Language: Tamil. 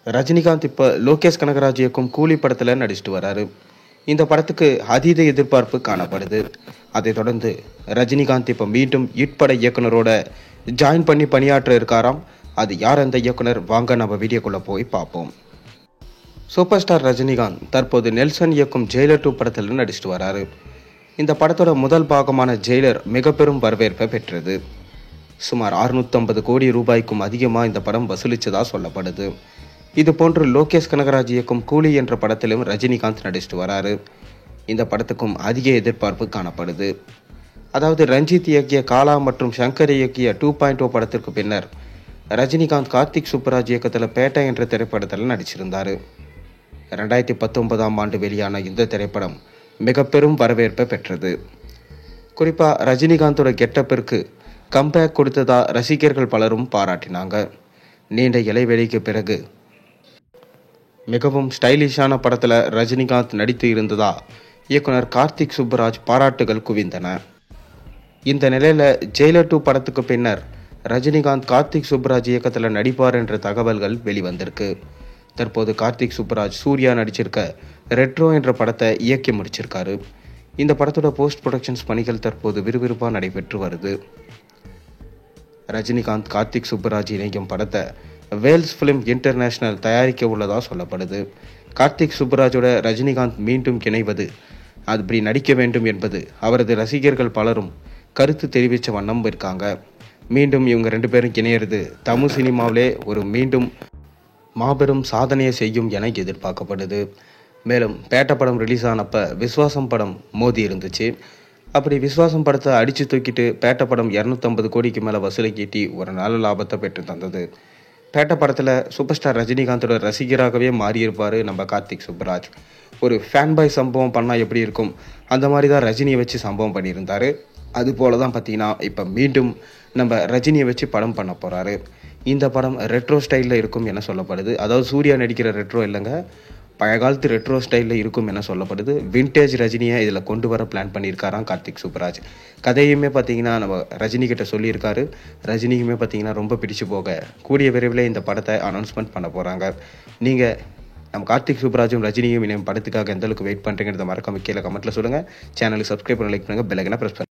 ரஜினிகாந்த் இப்போ லோகேஷ் கனகராஜ் இயக்கும் கூலி படத்தில் நடிச்சிட்டு வராரு. இந்த படத்துக்கு அதீத எதிர்பார்ப்பு காணப்படுது. அதைத் தொடர்ந்து ரஜினிகாந்த் இப்போ மீண்டும் ஹிட் பட இயக்குனரோட ஜாயின் பண்ணி பணியாற்ற இருக்காராம். அது யார் அந்த இயக்குனர், வாங்க நம்ம வீடியோக்குள்ளே போய் பார்ப்போம். சூப்பர் ஸ்டார் ரஜினிகாந்த் தற்போது நெல்சன் இயக்கும் ஜெயிலர் 2 படத்தில் நடிச்சிட்டு வராரு. இந்த படத்தோட முதல் பாகமான ஜெயிலர் மிக பெரும் வரவேற்பை பெற்றது. சுமார் 650 கோடி ரூபாய்க்கும் அதிகமாக இந்த படம் வசூலிச்சதா சொல்லப்படுது. இது போன்று லோகேஷ் கனகராஜ் இயக்கும் கூலி என்ற படத்திலும் ரஜினிகாந்த் நடிச்சிட்டு வராரு. இந்த படத்துக்கும் அதிக எதிர்பார்ப்பு காணப்படுது. அதாவது ரஞ்சித் இயக்கிய காலா மற்றும் சங்கர் இயக்கிய 2.0 படத்திற்கு பின்னர் ரஜினிகாந்த் கார்த்திக் சுப்புராஜ் இயக்கத்தில் பேட்டை என்ற திரைப்படத்தில் நடிச்சிருந்தார். 2019ஆம் ஆண்டு வெளியான இந்த திரைப்படம் மிக பெரும் வரவேற்பை பெற்றது. குறிப்பாக ரஜினிகாந்தோட கெட்டப்பிற்கு கம்பேக் கொடுத்ததா ரசிகர்கள் பலரும் பாராட்டினாங்க. நீண்ட இடைவெளிக்கு பிறகு மிகவும் ஸ்டைலிஷான படத்தில் ரஜினிகாந்த் நடித்து இருந்ததா இயக்குனர் கார்த்திக் சுப்புராஜ் பாராட்டுகள் குவிந்தன. இந்த நிலையில் ஜெயிலர் 2 படத்துக்கு பின்னர் ரஜினிகாந்த் கார்த்திக் சுப்புராஜ் இயக்கத்தில் நடிப்பார் என்ற தகவல்கள் வெளிவந்திருக்கு. தற்போது கார்த்திக் சுப்புராஜ் சூர்யா நடிச்சிருக்க ரெட்ரோ என்ற படத்தை இயக்கி முடிச்சிருக்காரு. இந்த படத்தோட போஸ்ட் ப்ரொடக்ஷன்ஸ் பணிகள் தற்போது விறுவிறுப்பாக நடைபெற்று வருது. ரஜினிகாந்த் கார்த்திக் சுப்புராஜ் இணைக்கும் படத்தை வேல்ஸ் ஃபிலிம் இன்டர்நேஷனல் தயாரிக்க உள்ளதா சொல்லப்படுது. கார்த்திக் சுப்புராஜோட ரஜினிகாந்த் மீண்டும் இணைவது, அப்படி நடிக்க வேண்டும் என்பது அவரது ரசிகர்கள் பலரும் கருத்து தெரிவித்த வண்ணம் இருக்காங்க. மீண்டும் இவங்க 2 பேரும் இணையிறது தமிழ் சினிமாவிலே ஒரு மீண்டும் மாபெரும் சாதனையை செய்யும் என எதிர்பார்க்கப்படுது. மேலும் பேட்ட படம் ரிலீஸ் ஆனப்ப விஸ்வாசம் படம் மோதி இருந்துச்சு. அப்படி விஸ்வாசம் படத்தை அடித்து தூக்கிட்டு பேட்ட படம் 250 கோடிக்கு மேலே வசூலை ஈட்டி ஒரு நல்ல லாபத்தை பெற்று தந்தது. பேட்ட படத்தில் சூப்பர் ஸ்டார் ரஜினிகாந்தோட ரசிகராகவே மாறியிருப்பார் நம்ம கார்த்திக் சுப்புராஜ். ஒரு ஃபேன் பாய் சம்பவம் பண்ணால் எப்படி இருக்கும், அந்த மாதிரி தான் ரஜினியை வச்சு சம்பவம் பண்ணியிருந்தார். அதுபோல தான் பார்த்தீங்கன்னா இப்போ மீண்டும் நம்ம ரஜினியை வச்சு படம் பண்ண போகிறாரு. இந்த படம் ரெட்ரோ ஸ்டைலில் இருக்கும் என சொல்லப்படுது. அதாவது சூர்யா நடிக்கிற ரெட்ரோ இல்லைங்க, பழைய காலத்து ரெட்ரோ ஸ்டைலில் இருக்கும் என சொல்லப்படுது. விண்டேஜ் ரஜினியை இதில் கொண்டு வர பிளான் பண்ணியிருக்காராம் கார்த்திக் சுப்புராஜ். கதையுமே பார்த்தீங்கன்னா நம்ம ரஜினிகிட்ட சொல்லியிருக்காரு. ரஜினிக்குமே பார்த்தீங்கன்னா ரொம்ப பிடிச்சு போக கூடிய விரைவில் இந்த படத்தை அனௌன்ஸ்மெண்ட் பண்ண போகிறாங்க. நீங்கள் நம்ம கார்த்திக் சுப்புராஜும் ரஜினியும் இணையும் படத்துக்காக எந்த அளவுக்கு வெயிட் பண்ணுறீங்கிறத மறக்காம கீழே கமெண்ட்டில் சொல்லுங்கள். சேனலுக்கு சப்ஸ்கிரைப் பண்ண, லைக் பண்ணுங்கள், பெல் ஐகானை ப்ரெஸ் பண்ணுங்கள்.